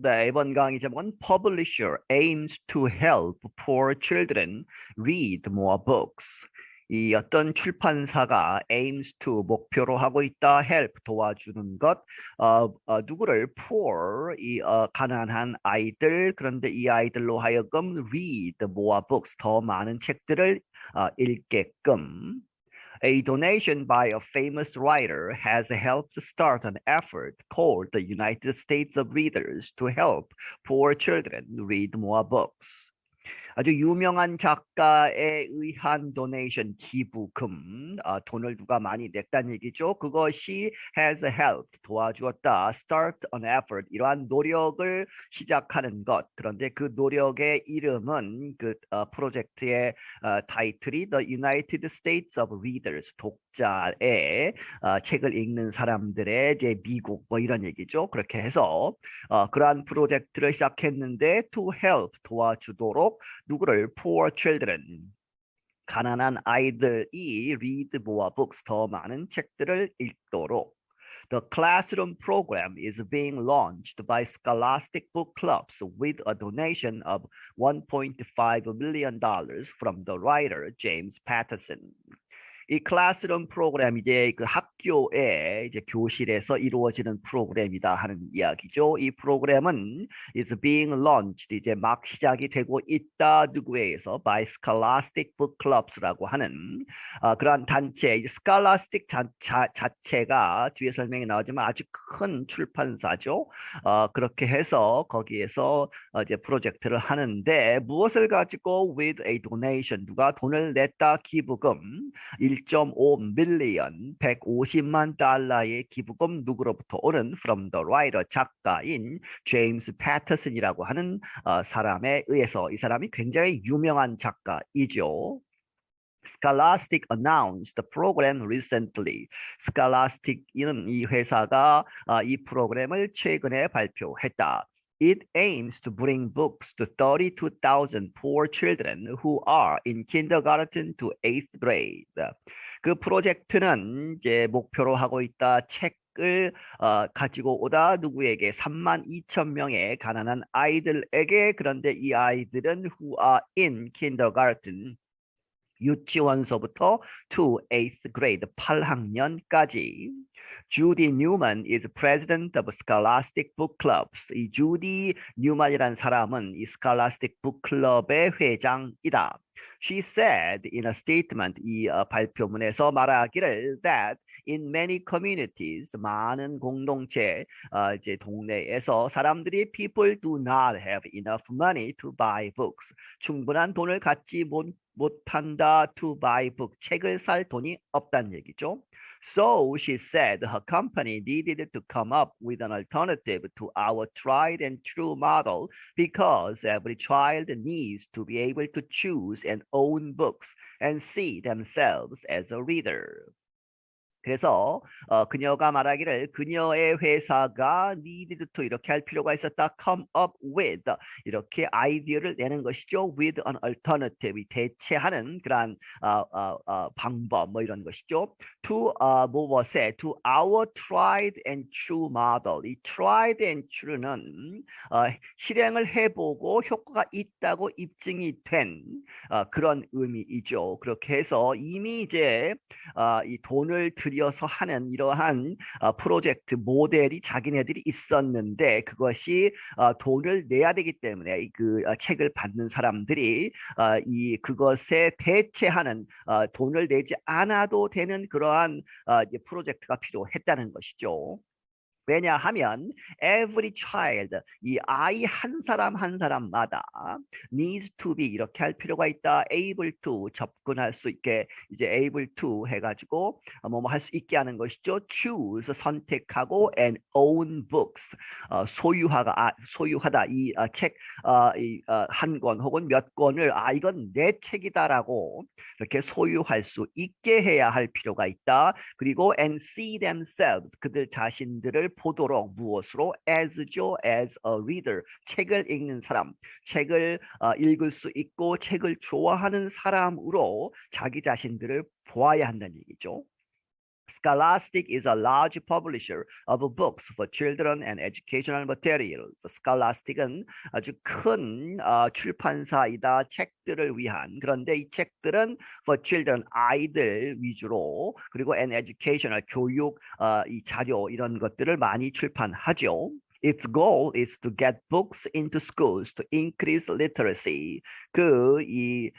네, 이번 강의 제목은 Publisher aims to help poor children read more books. 이 어떤 출판사가 aims to 목표로 하고 있다, help 도와주는 것, 누구를 poor 가난한 아이들, 그런데 이 아이들로 하여금 read more books 더 많은 책들을 읽게끔. A donation by a famous writer has helped start an effort called the United States of Readers to help poor children read more books. 아주 유명한 작가에 의한 도네이션 기부금, 돈을 누가 많이 냈다는 얘기죠. 그것이 has helped 도와주었다. start an effort 이러한 노력을 시작하는 것. 그런데 그 노력의 이름은 그 프로젝트의 타이틀이 The United States of Readers 독자의 책을 읽는 사람들의 이제 미국 뭐 이런 얘기죠. 그렇게 해서 그러한 프로젝트를 시작했는데 to help 도와주도록 누구를 poor children 가난한 아이들이 read more books 더 많은 책들을 읽도록. The classroom program is being launched by Scholastic Book Clubs with a donation of $1.5 million from the writer James Patterson. 이 클래스룸 프로그램 이제 그 학교에 이제 교실에서 이루어지는 프로그램이다 하는 이야기죠. 이 프로그램은 is being launched 이제 막 시작이 되고 있다. 누구에 의해서 by Scholastic Book Clubs라고 하는 그러한 단체. Scholastic 자체가 뒤에 설명이 나오지만 아주 큰 출판사죠. 그렇게 해서 거기에서 이제 프로젝트를 하는데 무엇을 가지고 with a donation 누가 돈을 냈다 기부금 1.5 밀리언 150만 달러의 기부금 누구로부터 오는 from the writer 작가인 제임스 패터슨이라고 하는 사람에 의해서 이 사람이 굉장히 유명한 작가이죠. Scholastic announced the program recently. Scholastic이는 이 회사가 이 프로그램을 최근에 발표했다. It aims to bring books to 32,000 poor children who are in kindergarten to 8th grade. 그 프로젝트는 이제 목표로 하고 있다. 책을 가지고 오다 누구에게 32,000명의 가난한 아이들에게. 그런데 이 아이들은 who are in kindergarten 유치원서부터 to 8th grade 8학년까지. Judy Newman is president of Scholastic Book Clubs. 이 주디 뉴만이라는 사람은 이 Scholastic Book Club의 회장이다. She said in a statement, 이 발표문에서 말하기를 that in many communities, 많은 공동체, 이제 동네에서 사람들이 people do not have enough money to buy books. 충분한 돈을 갖지 못한다 to buy books. 책을 살 돈이 없다는 얘기죠. So she said her company needed to come up with an alternative to our tried and true model because every child needs to be able to choose and own books and see themselves as a reader. 그래서 그녀가 말하기를 그녀의 회사가 needed to 이렇게 할 필요가 있었다. come up with 이렇게 아이디어를 내는 것이죠. with an alternative 대체하는 그러한 방법 뭐 이런 것이죠. to 무엇에 to our tried and true model. 이 tried and true는 실행을 해보고 효과가 있다고 입증이 된 그런 의미이죠. 그렇게 해서 이미 이제 이 돈을 들여서 하는 이러한 프로젝트 모델이 자기네들이 있었는데 그것이 돈을 내야 되기 때문에 그 책을 받는 사람들이 이 그것에 대체하는 돈을 내지 않아도 되는 그러한 이제 프로젝트가 필요했다는 것이죠. 왜냐하면 every child 이 아이 한 사람 한 사람마다 needs to be 이렇게 할 필요가 있다. able to 접근할 수 있게 이제 able to 해가지고 뭐뭐 할 수 있게 하는 것이죠. choose 선택하고 and own books 소유하다 이 책 한 권 혹은 몇 권을 이건 내 책이다라고 이렇게 소유할 수 있게 해야 할 필요가 있다. 그리고 and see themselves 그들 자신들을 보도록 무엇으로 as죠 as a reader 책을 읽는 사람 책을 읽을 수 있고 책을 좋아하는 사람으로 자기 자신들을 보아야 한다는 얘기죠. Scholastic is a large publisher of books for children and educational materials. Scholastic은 아주 큰 출판사이다. 책들을 위한. 그런데 이 책들은 for children, 아이들 위주로 그리고 and educational, 교육, 이 자료 이런 것들을 많이 출판하죠. Its goal is to get books into schools to increase literacy. 이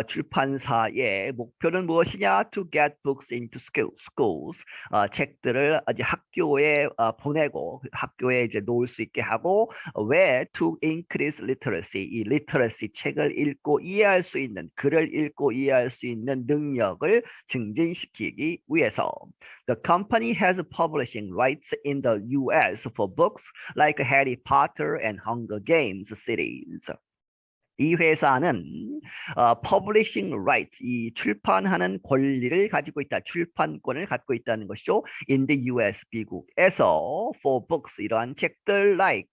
출판사의 목표는 무엇이냐? To get books into schools. 책들을 이제 학교에 보내고 학교에 이제 놓을 수 있게 하고 왜? To increase literacy. 이 literacy 책을 읽고 이해할 수 있는 글을 읽고 이해할 수 있는 능력을 증진시키기 위해서. The company has publishing rights in the U.S. for books like Harry Potter and Hunger Games series. 이 회사는 publishing rights, 이 출판하는 권리를 가지고 있다, 출판권을 갖고 있다는 것이죠. In the U.S. 미국에서 for books 이러한 책들 like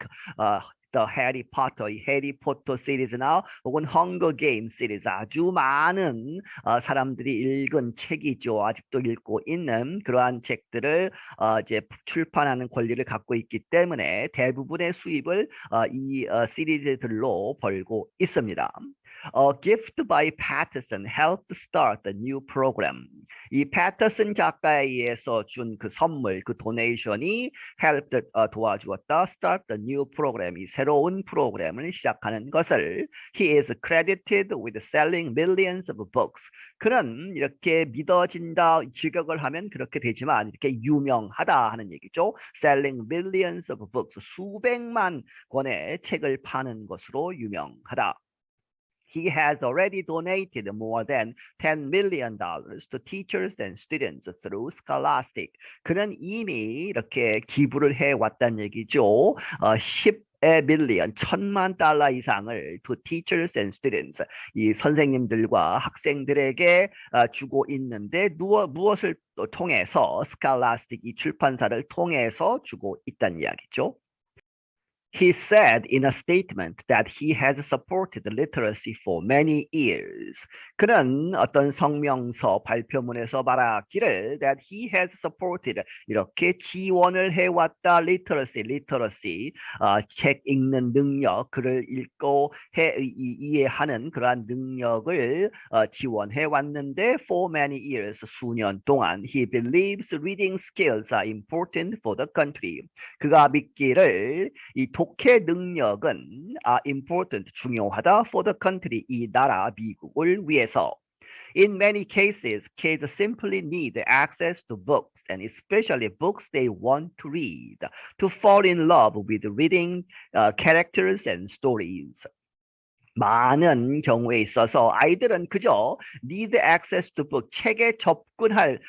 The Harry Potter, 이 해리포터 시리즈나 혹은 Hunger Games 시리즈 아주 많은 사람들이 읽은 책이죠. 아직도 읽고 있는 그러한 책들을 이제 출판하는 권리를 갖고 있기 때문에 대부분의 수입을 이 시리즈들로 벌고 있습니다. A gift by Patterson helped start the new program. 이 패터슨 작가에 의해서 준 그 선물, 그 도네이션이 helped 도와주었다. Start the new program. 이 새로운 프로그램을 시작하는 것을 he is credited with selling millions of books. 그는 이렇게 믿어진다, 직역을 하면 그렇게 되지만 이렇게 유명하다 하는 얘기죠. Selling millions of books. 수백만 권의 책을 파는 것으로 유명하다. He has already donated more than $10 million to teachers and students through Scholastic. 그는 이미 이렇게 기부를 해왔다는 얘기죠. 10 천만 달러 이상을 to teachers and students, 이 선생님들과 학생들에게 주고 있는데 무엇을 통해서? Scholastic, 이 출판사를 통해서 주고 있다는 이야기죠. He said in a statement that he has supported literacy for many years. 그는 어떤 성명서 발표문에서 말하기를 that he has supported, 이렇게 지원을 해왔다. literacy, 책 읽는 능력, 글을 읽고 이해하는 그러한 능력을 지원해 왔는데 for many years, 수년 동안. He believes reading skills are important for the country. 그가 믿기를 이 독해 능력은 important, 중요하다 for the country, 이 나라 미국을 위해서. In many cases, kids simply need access to books, and especially books they want to read, to fall in love with reading characters and stories. 많은 경우에 있어서 아이들은 그저 need access to book, 책에 접근할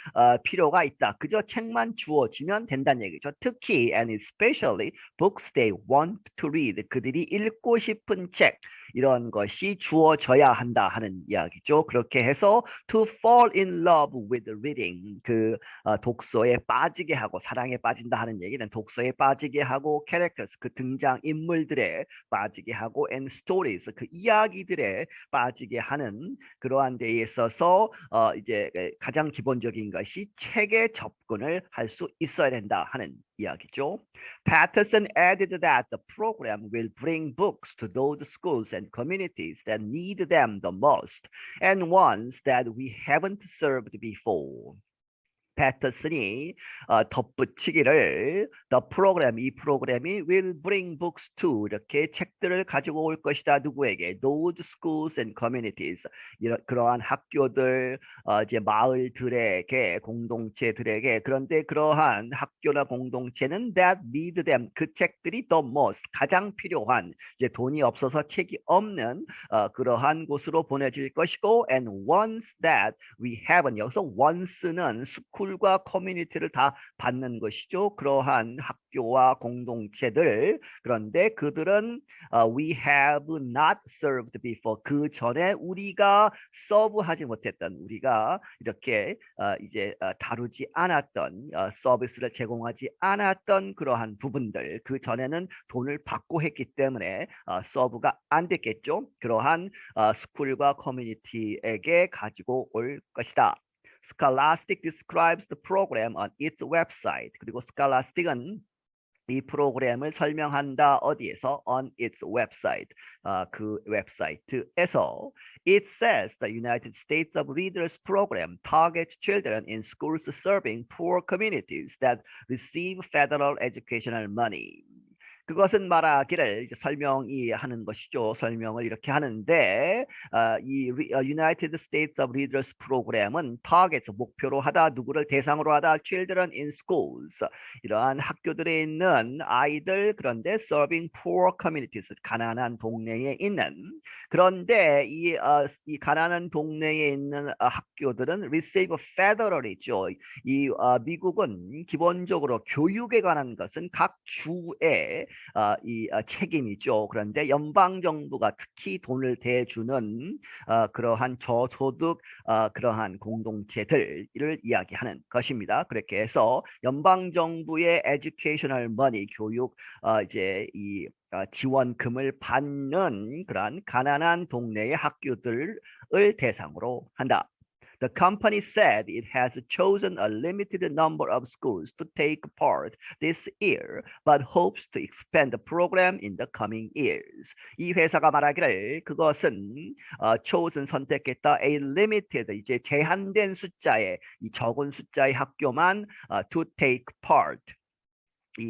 필요가 있다. 그저 책만 주어지면 된다는 얘기죠. 특히 and especially books they want to read, 그들이 읽고 싶은 책, 이런 것이 주어져야 한다 하는 이야기죠. 그렇게 해서 to fall in love with reading, 그 독서에 빠지게 하고, 사랑에 빠진다 하는 얘기는 독서에 빠지게 하고, characters, 그 등장 인물들에 빠지게 하고, and stories, 그 이야기들에 빠지게 하는 그러한 데에 있어서 이제 가장 기본적인 것이 책에 접근을 할 수 있어야 된다 하는 이야기죠. Patterson added that the program will bring books to those schools and communities that need them the most and ones that we haven't served before. 패터슨이 덧붙이기를 the program, 이 프로그램이 will bring books to, 이렇게 책들을 가지고 올 것이다. 누구에게? those schools and communities, 그러한 학교들, 이제 마을들에게, 공동체들에게. 그런데 그러한 학교나 공동체는 that need them, 그 책들이 the most, 가장 필요한, 이제 돈이 없어서 책이 없는 그러한 곳으로 보내질 것이고, and ones that we haven't, 여기서 ones는 스쿨과 커뮤니티를 다 받는 것이죠. 그러한 학교와 공동체들. 그런데 그들은 we have not served before, 그 전에 우리가 서브하지 못했던, 우리가 이렇게 이제 다루지 않았던, 서비스를 제공하지 않았던 그러한 부분들, 그 전에는 돈을 받고 했기 때문에 서브가 안 됐겠죠. 그러한 스쿨과 커뮤니티에게 가지고 올 것이다. Scholastic describes the program on its website. 그리고 Scholastic은 이 프로그램을 설명한다. 어디에서? On its website. 그 웹사이트에서. It says the United States of Readers program targets children in schools serving poor communities that receive federal educational money. 그것은 말하기를 이제 설명이 하는 것이죠. 설명을 이렇게 하는데 이 United States of Readers 프로그램은 targets 목표로 하다 누구를 대상으로 하다 children in schools 이러한 학교들에 있는 아이들 그런데 serving poor communities 가난한 동네에 있는 그런데 이 가난한 동네에 있는 학교들은 receive federal이죠. 이 미국은 기본적으로 교육에 관한 것은 각 주에 책임이죠. 그런데 연방 정부가 특히 돈을 대주는 그러한 저소득 그러한 공동체들을 이야기하는 것입니다. 그렇게 해서 연방 정부의 educational money 교육 이제 이 지원금을 받는 그러한 가난한 동네의 학교들을 대상으로 한다. The company said it has chosen a limited number of schools to take part this year, but hopes to expand the program in the coming years. 이 회사가 말하기를 그것은 chosen 선택했다 a limited 이제 제한된 숫자의 이 적은 숫자의 학교만 to take part.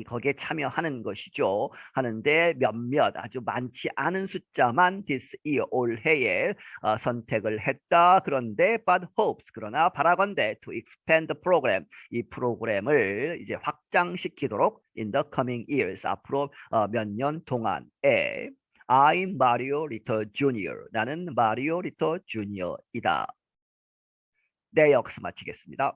거기에 참여하는 것이죠. 하는데 몇몇 아주 많지 않은 숫자만 this year 올해에 선택을 했다. 그런데 but hopes 그러나 바라건대 to expand the program 이 프로그램을 이제 확장시키도록 in the coming years 앞으로 몇 년 동안에 I'm Mario Little Jr. 나는 마리오 리터 주니어이다. 네, 여기서 마치겠습니다.